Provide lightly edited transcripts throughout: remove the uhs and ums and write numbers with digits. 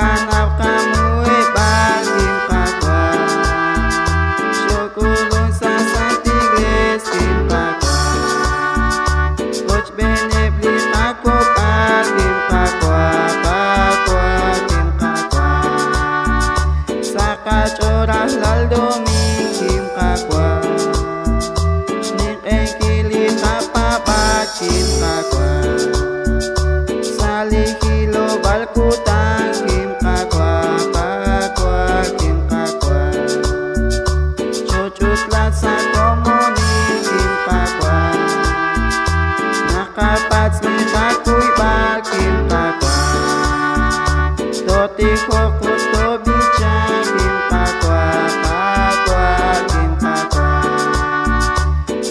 kanap kamu bagim kakwa syukurun sa santigles kim kakwa coach benefit ako bagim kakwa kim kakwa sa qach'ool rajlal domink kim kakwa snik engkili kapapa kim kakwa salikilo balkutang kim kakwa kim kakwa cucutlat sa komuni kim kakwa nakapats ni kakuy bal kim kakwa toti kokut tobicha kim kakwa kim kakwa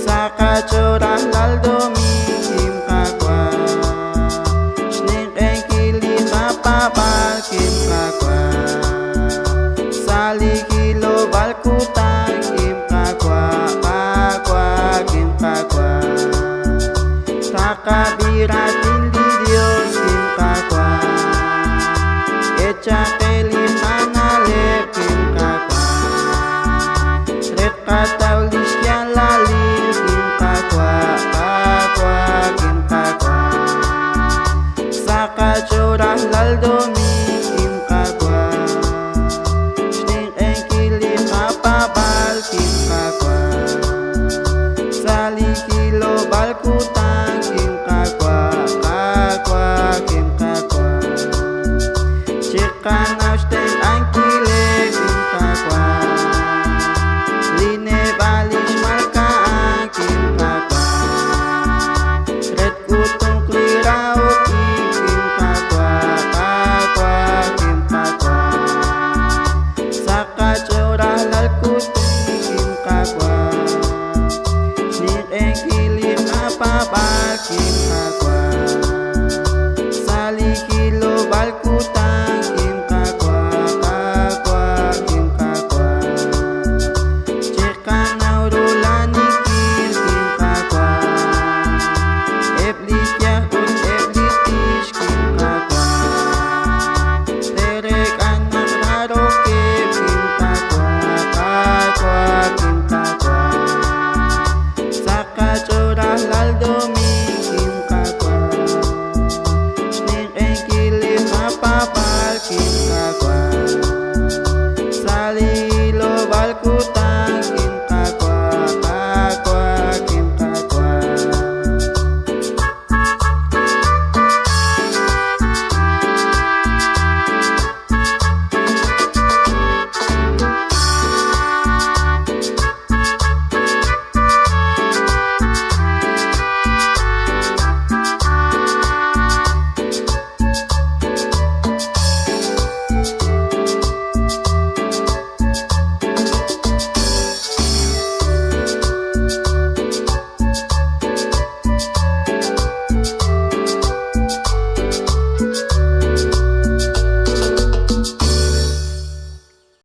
sa qach'ool rajlal domink kim kakwa kim kakwa salikilo balkutang kim kakwa kim kakwa kakabiratin di Dios kim kakwa echa kelim analep kim kakwa rekataulis yan lalim kim kakwa kim kakwa sa qach'ool rajlal domink kim kakwa sning engkili kapabal kim kakwa salikilo balkutang kim kakwa kim kakwa cikan austem angkile kim kakwa line balis malkaan kim kakwa red kutung kliraut kim kakwa kim kakwa sa qach'ool rajlal kutung kim kakwa snik engkili kapabal kim kakwa